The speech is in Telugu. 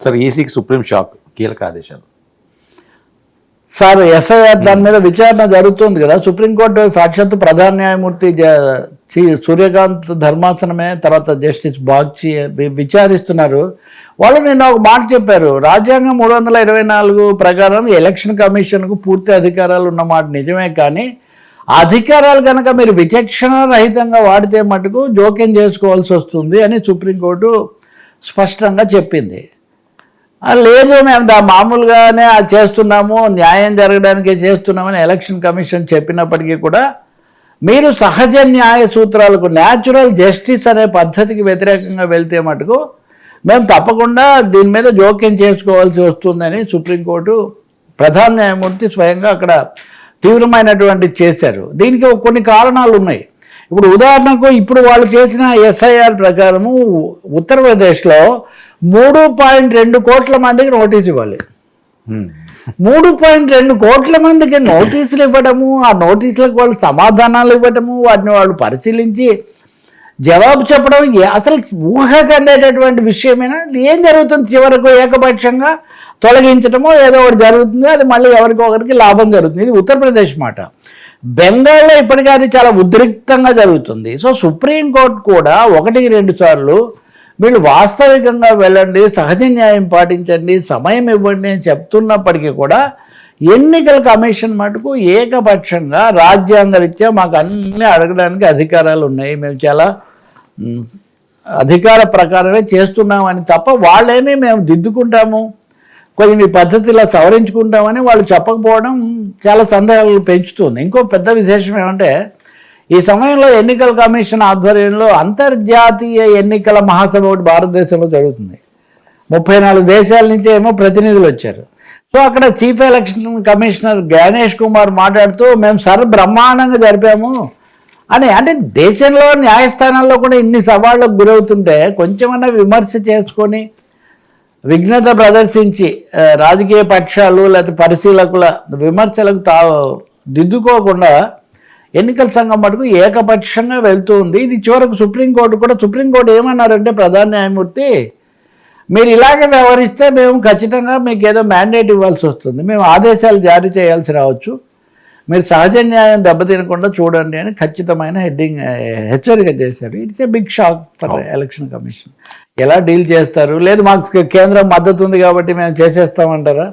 సార్ ఈసీకి సుప్రీం షాక్, కీలక ఆదేశాలు. సార్ ఎస్ఐఆర్ దాని మీద విచారణ జరుగుతుంది కదా. సుప్రీంకోర్టు సాక్షాత్తు ప్రధాన న్యాయమూర్తి సూర్యకాంత్ ధర్మాసనమే, తర్వాత జస్టిస్ బాగ్చి విచారిస్తున్నారు. వాళ్ళు నిన్న ఒక మాట చెప్పారు, రాజ్యాంగం 324 ప్రకారం ఎలక్షన్ కమిషన్కు పూర్తి అధికారాలు ఉన్నమాట నిజమే, కానీ అధికారాలు కనుక మీరు విచక్షణ రహితంగా వాడితే మటుకు జోక్యం చేసుకోవాల్సి వస్తుంది అని సుప్రీంకోర్టు స్పష్టంగా చెప్పింది. లేదు, మేము మామూలుగానే అది చేస్తున్నాము, న్యాయం జరగడానికే చేస్తున్నామని ఎలక్షన్ కమిషన్ చెప్పినప్పటికీ కూడా మీరు సహజ న్యాయ సూత్రాలకు, న్యాచురల్ జస్టిస్ అనే పద్ధతికి వ్యతిరేకంగా వెళ్తే మటుకు మేము తప్పకుండా దీని మీద జోక్యం చేసుకోవాల్సి వస్తుందని సుప్రీంకోర్టు ప్రధాన న్యాయమూర్తి స్వయంగా అక్కడ తీవ్రమైనటువంటి చేశారు. దీనికి కొన్ని కారణాలు ఉన్నాయి. ఇప్పుడు ఉదాహరణకు ఇప్పుడు వాళ్ళు చేసిన ఎస్ఐఆర్ ప్రకారము ఉత్తరప్రదేశ్లో 3.2 కోట్ల మందికి నోటీసు ఇవ్వాలి. 3.2 కోట్ల మందికి నోటీసులు ఇవ్వడము, ఆ నోటీసులకు వాళ్ళు సమాధానాలు ఇవ్వడము, వాటిని వాళ్ళు పరిశీలించి జవాబు చెప్పడం అసలు ఊహకు అందేటటువంటి విషయమేనా? ఏం జరుగుతుంది? చివరకు ఏకపక్షంగా తొలగించడమో ఏదో ఒకటి జరుగుతుంది, అది మళ్ళీ ఎవరికొకరికి లాభం జరుగుతుంది. ఇది ఉత్తరప్రదేశ్ మాట. బెంగాల్లో ఇప్పటికీ అది చాలా ఉద్రిక్తంగా జరుగుతుంది. సో సుప్రీంకోర్టు కూడా 1-2 సార్లు వీళ్ళు వాస్తవికంగా వెళ్ళండి, సహజ న్యాయం పాటించండి, సమయం ఇవ్వండి అని చెప్తున్నప్పటికీ కూడా ఎన్నికల కమిషన్ మటుకు ఏకపక్షంగా రాజ్యాంగరీత్యా మాకు అన్నీ అడగడానికి అధికారాలు ఉన్నాయి, మేము చాలా అధికార ప్రకారమే చేస్తున్నామని తప్ప వాళ్ళేమీ మేము దిద్దుకుంటాము, కొన్ని పద్ధతిలో సవరించుకుంటామని వాళ్ళు చెప్పకపోవడం చాలా సందేహాలు పెంచుతుంది. ఇంకో పెద్ద విశేషం ఏమంటే ఈ సమయంలో ఎన్నికల కమిషన్ ఆధ్వర్యంలో అంతర్జాతీయ ఎన్నికల మహాసభ ఒకటి భారతదేశంలో జరుగుతుంది. 34 దేశాల నుంచి ఏమో ప్రతినిధులు వచ్చారు. సో అక్కడ chief election commissioner Ganesh Kumar మాట్లాడుతూ మేము బ్రహ్మాండంగా జరిపాము అని, అంటే దేశంలో న్యాయస్థానాల్లో కూడా ఇన్ని సవాళ్ళకు గురవుతుంటే కొంచెమన్నా విమర్శ చేసుకొని విఘ్నత ప్రదర్శించి రాజకీయ పక్షాలు లేకపోతే పరిశీలకుల విమర్శలకు దిద్దుకోకుండా ఎన్నికల సంఘం మటుకు ఏకపక్షంగా వెళ్తూ ఉంది. ఇది చివరకు సుప్రీంకోర్టు ఏమన్నారంటే ప్రధాన న్యాయమూర్తి, మీరు ఇలాగే వ్యవహరిస్తే మేము ఖచ్చితంగా మీకు ఏదో మ్యాండేట్ ఇవ్వాల్సి వస్తుంది, మేము ఆదేశాలు జారీ చేయాల్సి రావచ్చు, మీరు సహజ న్యాయం దెబ్బతినకుండా చూడండి అని ఖచ్చితమైన హెచ్చరిక చేశారు. It's a big shock for election commission. ఎలా డీల్ చేస్తారు? లేదు మాకు కేంద్రం మద్దతు ఉంది కాబట్టి మేము చేసేస్తామంటారా?